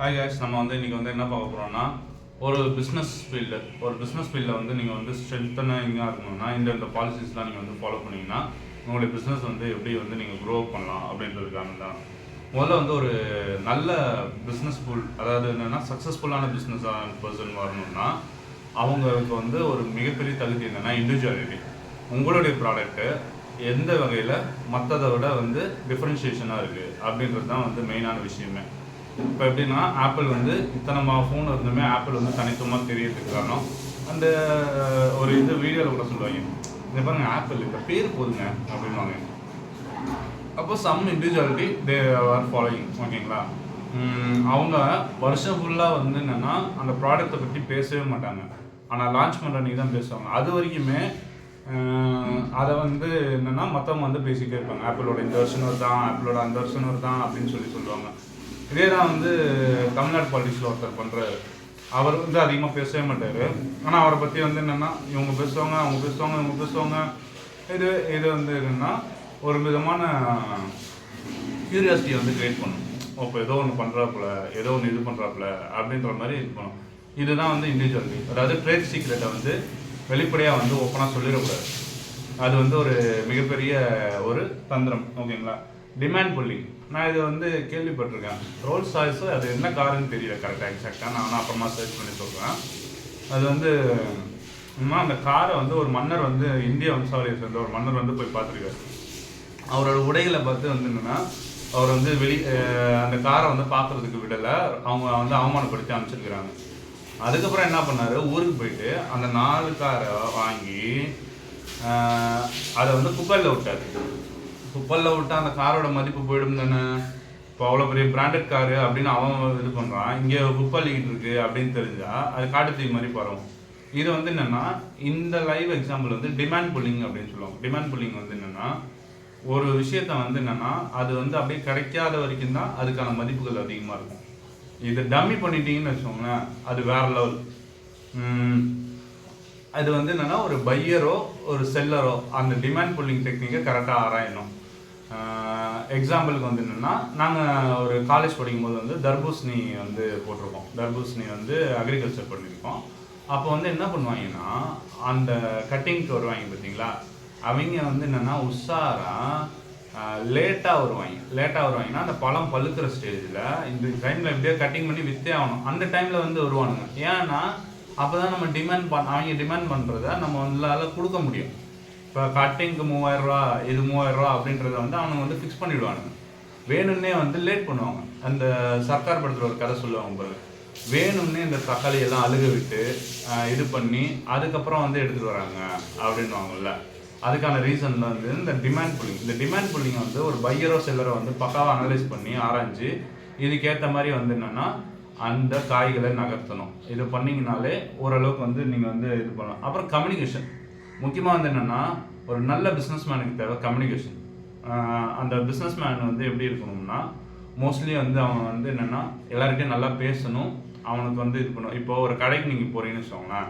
Hi guys, நம்ம இன்றைக்கி என்ன பார்க்க போகிறோம்னா ஒரு பிஸ்னஸ் ஃபீல்டில் நீங்கள் ஸ்ட்ரென்த்தனிங்காக இருக்கணும்னா இந்த பாலிசிஸ்லாம் நீங்கள் ஃபாலோ பண்ணிங்கன்னா உங்களுடைய பிஸ்னஸ் எப்படி நீங்கள் க்ரோ பண்ணலாம் அப்படின்றதுக்கான தான். முதல்ல ஒரு நல்ல பிஸ்னஸ் ஃபுல், அதாவது என்னென்னா சக்ஸஸ்ஃபுல்லான பிஸ்னஸ் பர்சன் வரணும்னா அவங்களுக்கு ஒரு மிகப்பெரிய தகுதி என்னென்னா இண்டிவிஜுவாலிட்டி. உங்களுடைய ப்ராடக்ட்டு எந்த வகையில் மற்றதை விட டிஃப்ரென்ஷியேஷனாக இருக்குது அப்படின்றது தான் மெயினான விஷயமே. இப்போ எப்படின்னா ஆப்பிள் இத்தனை ஃபோன் இருந்துமே ஆப்பிள் தனித்துவமாக தெரியறதுக்கு காரணம் அந்த ஒரு வீடியோவில் கூட சொல்லுவாங்க, இந்த பாருங்க ஆப்பிள் இந்த பேர் போதுங்க அப்படின்வாங்க. அப்போ some individuality they are following, ஓகேங்களா. அவங்க வருஷம் ஃபுல்லாக என்னென்னா அந்த ப்ராடக்டை பற்றி பேசவே மாட்டாங்க, ஆனால் லான்ச் பண்ணுற அன்றைக்கி தான் பேசுவாங்க. அது வரைக்குமே அதை என்னென்னா மற்றவங்க பேசிக்கிட்டே இருப்பாங்க, ஆப்பிளோட இந்த வருஷம் வருதான், ஆப்பிளோட அந்த வருஷம் வருதான் அப்படின்னு சொல்லுவாங்க. இதே தான் தமிழ்நாடு பாலிடிக்ஸில் ஒருத்தர் பண்ணுறாரு. அவர் அதிகமாக பேசவே மாட்டார், ஆனால் அவரை பற்றி என்னென்னா இவங்க பேசுவாங்க, அவங்க பேசுவாங்க, இவங்க பேசுவாங்க. இது என்னென்னா ஒரு விதமான க்யூரியாசிட்டியை கிரியேட் பண்ணும். இப்போ ஏதோ ஒன்று பண்ணுறாப்புல, ஏதோ ஒன்று இது பண்ணுறாப்புல அப்படின்ற மாதிரி இது பண்ணும். இதுதான் இண்டிவிஜுவாலிட்டி. அதாவது ட்ரேட் சீக்ரெட்டை வெளிப்படையாக ஓப்பனாக சொல்லிடக்கூடாது. அது ஒரு மிகப்பெரிய ஒரு தந்திரம், ஓகேங்களா. டிமாண்ட் புல்லிங், நான் இது கேள்விப்பட்டிருக்கேன். ரோல்ஸ் ராய்ஸு அது என்ன காருன்னு தெரியல கரெக்டாக எக்ஸாக்டாக, நான் அப்புறமா சர்ச் பண்ணி சொல்கிறேன். அது அந்த காரை ஒரு மன்னர் இந்திய வம்சாவளியை சேர்ந்த ஒரு மன்னர் போய் பார்த்துருக்காரு. அவரோட உடைகளை பார்த்து என்னென்னா அவர் அந்த காரை பார்க்குறதுக்கு விடலை, அவங்க அவமானப்படுத்தி அனுப்பிச்சிருக்கிறாங்க. அதுக்கப்புறம் என்ன பண்ணார், ஊருக்கு போயிட்டு அந்த 4 காரை வாங்கி அதை குப்பையில் விட்டார். குப்பலில் விட்டால் அந்த காரோட மதிப்பு போயிடும் தானே. இப்போ அவ்வளோ பெரிய பிராண்டட் காரு அப்படின்னு அவன் இது பண்ணுறான், இங்கே குப்பலிக்கிட்டு இருக்கு அப்படின்னு தெரிஞ்சால் அது காட்டுத்தீ மாதிரி பரவும். இது என்னென்னா இந்த லைவ் எக்ஸாம்பிள் டிமாண்ட் புல்லிங் அப்படின்னு சொல்லுவாங்க. டிமாண்ட் புல்லிங் என்னென்னா ஒரு விஷயத்த என்னென்னா அது அப்படியே கிடைக்காத வரைக்கும் தான் அதுக்கான மதிப்புகள் அதிகமாக இருக்கும். இது டம்மி பண்ணிட்டீங்கன்னு வச்சுக்கோங்களேன், அது வேற லெவல். அது என்னென்னா ஒரு பையரோ ஒரு செல்லரோ அந்த டிமாண்ட் புல்லிங் டெக்னிக்கை கரெக்டாக ஆராயணும். எக்ஸாம்பிளுக்கு என்னென்னா நாங்கள் ஒரு காலேஜ் படிக்கும்போது தர்பூசணி போட்டிருக்கோம். தர்பூசணி அக்ரிகல்ச்சர் பண்ணியிருக்கோம். அப்போ என்ன பண்ணுவாங்கன்னா அந்த கட்டிங்க்கு வருவாங்க பார்த்தீங்களா, அவங்க என்னென்னா உஷாராக லேட்டாக வருவாங்கன்னா அந்த பழம் பழுக்கிற ஸ்டேஜில் இந்த டைமில் எப்படியோ கட்டிங் பண்ணி விற்றே ஆகணும். அந்த டைமில் வருவானுங்க. ஏன்னா அப்போ தான் நம்ம அவங்க டிமாண்ட் பண்ணுறத நம்ம கொடுக்க முடியும். இப்போ கட்டிங்க்கு 3000 ரூபா, இது 3000 ரூபா அப்படின்றத அவனுங்க ஃபிக்ஸ் பண்ணிவிடுவானுங்க. வேணும்னே லேட் பண்ணுவாங்க. அந்த சர்க்கார் படத்தில் ஒரு கதை சொல்லுவாங்க பாருங்க, வேணும்னே இந்த தக்காளியெல்லாம் அழுக விட்டு இது பண்ணி அதுக்கப்புறம் எடுத்துகிட்டு வராங்க அப்படின்வாங்கல்ல. அதுக்கான ரீசன் இந்த டிமாண்ட் புல்லிங். இந்த டிமாண்ட் புல்லிங் ஒரு பையரோ செல்லரோ பக்காவாக அனலைஸ் பண்ணி ஆராய்ஞ்சு இதுக்கேற்ற மாதிரி என்னென்னா அந்த காய்களை நகர்த்தணும். இது பண்ணிங்கனாலே ஓரளவுக்கு நீங்கள் இது பண்ணலாம். அப்புறம் கம்யூனிகேஷன் முக்கியமாக என்னென்னா ஒரு நல்ல பிஸ்னஸ் மேனுக்கு தேவை கம்யூனிகேஷன். அந்த பிஸ்னஸ் மேன் எப்படி இருக்கணும்னா மோஸ்ட்லி அவன் என்னென்னா எல்லார்கிட்டையும் நல்லா பேசணும். அவனுக்கு இது பண்ணும். இப்போ ஒரு கடைக்கு நீங்கள் போகிறீங்கன்னு வச்சுக்கோங்களேன்,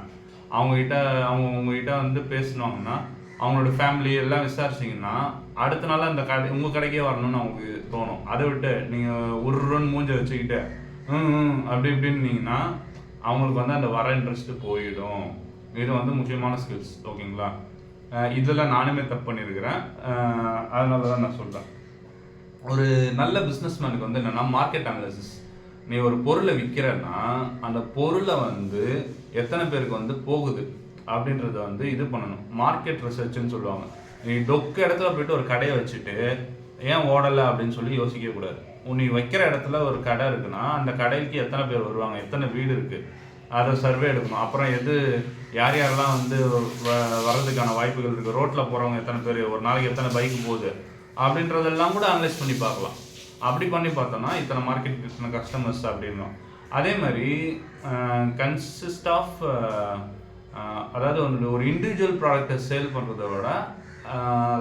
அவங்க உங்ககிட்ட பேசினாங்கன்னா அவங்களோட ஃபேமிலி எல்லாம் விசாரிச்சிங்கன்னா அடுத்த நாள் அந்த கடை உங்கள் கடைக்கே வரணும்னு அவங்களுக்கு தோணும். அதை விட்டு நீங்கள் உருன்னு மூஞ்ச வச்சுக்கிட்டு அப்படி இப்படின்னீங்கன்னா அவங்களுக்கு அந்த வர இன்ட்ரெஸ்ட்டு போயிடும். இது முக்கியமான ஸ்கில்ஸ், ஓகேங்களா. இதெல்லாம் நானுமே தப்பு பண்ணியிருக்கிறேன், அதனால தான் நான் சொல்கிறேன். ஒரு நல்ல பிஸ்னஸ் மேனுக்கு என்னென்னா மார்க்கெட் அனாலிசிஸ். நீ ஒரு பொருளை விற்கிறன்னா அந்த பொருளை எத்தனை பேருக்கு போகுது அப்படின்றத இது பண்ணணும். மார்க்கெட் ரிசர்ச்னு சொல்லுவாங்க. நீ டொக்கு இடத்துல போய்ட்டு ஒரு கடையை வச்சுட்டு ஏன் ஓடலை அப்படின்னு சொல்லி யோசிக்க கூடாது. நீ வைக்கிற இடத்துல ஒரு கடை இருக்குன்னா அந்த கடைக்கு எத்தனை பேர் வருவாங்க, எத்தனை வீடு இருக்குது, அதை சர்வே எடுக்கணும். அப்புறம் யார் யாரெல்லாம் வர்றதுக்கான வாய்ப்புகள் இருக்குது, ரோட்டில் போகிறவங்க எத்தனை பேர், ஒரு நாளைக்கு எத்தனை பைக்கு போகுது அப்படின்றதெல்லாம் கூட அனலைஸ் பண்ணி பார்க்கலாம். அப்படி பண்ணி பார்த்தோன்னா இத்தனை மார்க்கெட் இத்தனை கஸ்டமர்ஸ் அப்படின்னும். அதே மாதிரி கன்சிஸ்ட் ஆஃப் அதாவது ஒரு இண்டிவிஜுவல் ப்ராடக்டை சேல் பண்ணுறத விட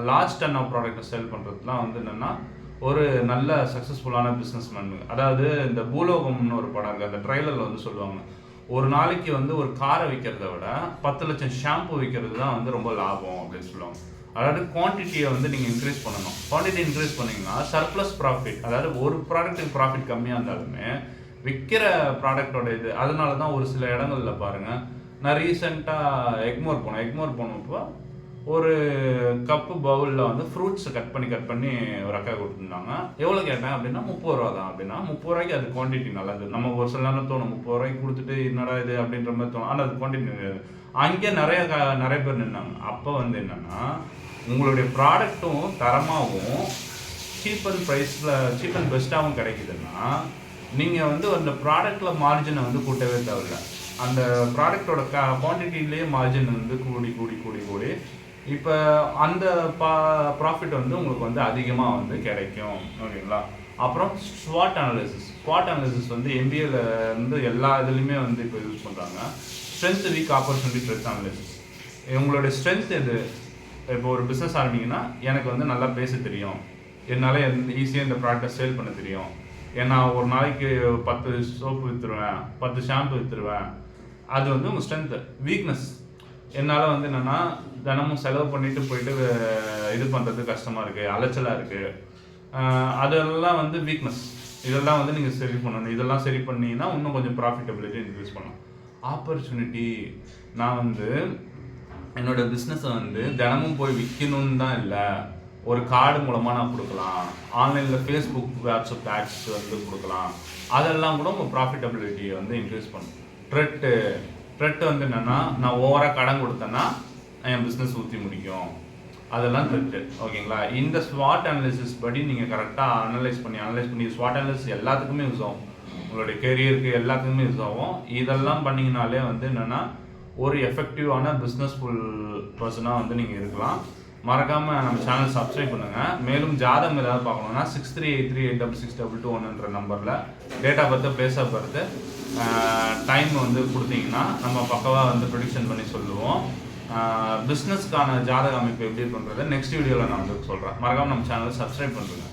லார்ஜ் டன் ஆஃப் ப்ராடக்டை சேல் பண்ணுறதுலாம் என்னென்னா ஒரு நல்ல சக்ஸஸ்ஃபுல்லான பிஸ்னஸ் மேன். அதாவது இந்த பூலோகம்னு ஒரு படம் இருக்குது, அந்த ட்ரெய்லரில் சொல்லுவாங்க, ஒரு நாளைக்கு ஒரு காரை விற்கிறத விட 10 லட்சம் ஷாம்பு விற்கிறது தான் ரொம்ப லாபம் அப்படின்னு சொல்லுவாங்க. அதாவது குவான்டிட்டியை நீங்கள் இன்க்ரீஸ் பண்ணணும். குவான்டிட்டி இன்க்ரீஸ் பண்ணிங்கன்னா சர்ப்ளஸ் ப்ராஃபிட், அதாவது ஒரு ப்ராடக்ட்டுக்கு ப்ராஃபிட் கம்மியாக இருந்தாலுமே விற்கிற ப்ராடக்டோட இது. அதனால தான் ஒரு சில இடங்கள்ல பாருங்கள், நான் ரீசெண்டாக எக்மோர் போனப்போ ஒரு கப்பு பவுலில் வந்து ஃப்ரூட்ஸை கட் பண்ணி ஒரு அக்கா கொடுத்துருந்தாங்க. எவ்வளோ கேட்டேன் அப்படின்னா 30 ரூபா தான். அப்படின்னா 30 ரூபாய்க்கு அது குவான்டிட்டி நல்லது. நம்ம ஒரு சில நேரம் தோணும் 30 ரூபாய்க்கு கொடுத்துட்டு என்னடா இது அப்படின்ற மாதிரி தோணும். ஆனால் அது குவான்டிட்டி அங்கே நிறைய பேர் நின்னாங்க. அப்போ வந்து என்னென்னா, உங்களுடைய ப்ராடக்ட்டும் தரமாகவும் சீப் அண்ட் பெஸ்ட்டாகவும் கிடைக்குதுன்னா, நீங்கள் வந்து அந்த ப்ராடக்டில் மார்ஜினை வந்து கூட்டவே தேவையில்லை. அந்த ப்ராடக்டோட குவான்டிட்டிலேயே மார்ஜின் வந்து கூடி இப்போ அந்த ப்ராஃபிட் வந்து உங்களுக்கு வந்து அதிகமாக வந்து கிடைக்கும். ஓகேங்களா? அப்புறம் ஸ்வாட் அனாலிசிஸ் வந்து MBAல வந்து எல்லா இதுலேயுமே வந்து இப்போ யூஸ் பண்ணுறாங்க. Strength, week, opportunity, thread analysis. உங்களுடைய ஸ்ட்ரென்த் எது? இப்போ ஒரு பிஸ்னஸ் ஆரம்பிங்கன்னா, எனக்கு வந்து நல்லா பேச தெரியும், என்னால் ஈஸியாக இந்த ப்ராடக்டை சேல் பண்ண தெரியும், ஏன்னா ஒரு நாளைக்கு 10 சோப்பு விற்றுருவேன், 10 ஷாம்பு விற்றுருவேன். அது வந்து உங்கள் ஸ்ட்ரென்த்து. வீக்னஸ், என்னால் வந்து என்னென்னா தினமும் செலவு பண்ணிட்டு போயிட்டு இது பண்ணுறது கஷ்டமாக இருக்குது, அலைச்சலாக இருக்குது. அதெல்லாம் வந்து வீக்னஸ். இதெல்லாம் வந்து நீங்கள் சரி பண்ணணும். இதெல்லாம் சரி பண்ணிங்கன்னா இன்னும் கொஞ்சம் ப்ராஃபிட்டபிலிட்டி இன்க்ரீஸ் பண்ணலாம். ஆப்பர்ச்சுனிட்டி, நான் வந்து என்னோட பிஸ்னஸை வந்து தினமும் போய் விற்கணும்னு தான் இல்லை, ஒரு கார்டு மூலமாக நான் கொடுக்கலாம், ஆன்லைனில் ஃபேஸ்புக், வாட்ஸ்அப் ஆட்ஸ் வந்து கொடுக்கலாம். அதெல்லாம் கூட உங்கள் ப்ராஃபிட்டபிலிட்டியை வந்து இன்க்ரீஸ் பண்ணும். த்ரெட் வந்து என்னென்னா, நான் ஓவராக கடன் கொடுத்தேன்னா என் பிஸ்னஸ் ஊற்றி முடிக்கும். அதெல்லாம் த்ரெட்டு. ஓகேங்களா? இந்த ஸ்வாட் அனாலிசிஸ் படி நீங்கள் கரெக்டாக அனலைஸ் பண்ணி ஸ்வாட் அனாலிசிஸ் எல்லாத்துக்குமே யூஸ் ஆகும். உங்களுடைய கெரியருக்கு எல்லாத்துக்குமே யூஸ் ஆகும். இதெல்லாம் பண்ணிங்கனாலே வந்து என்னென்னா, ஒரு எஃபெக்டிவான பிஸ்னஸ்ஃபுல் பர்சனாக வந்து நீங்கள் இருக்கலாம். மறக்காமல் நம்ம சேனல் சப்ஸ்கிரைப் பண்ணுங்கள். மேலும் ஜாதகம் ஏதாவது பார்க்கணுன்னா 6383866221 நம்பரில் date of birth, place of birth, time வந்து கொடுத்தீங்கன்னா நம்ம பக்கவாக வந்து ப்ரெடிக்ஷன் பண்ணி சொல்லுவோம். பிஸ்னஸ்க்கான ஜாதக அமைப்பு எப்படி பண்ணுறது நெக்ஸ்ட் வீடியோவில் நான் வந்து சொல்கிறேன். மறக்காமல் நம்ம சேனலை சப்ஸ்கிரைப் பண்ணுறேங்க.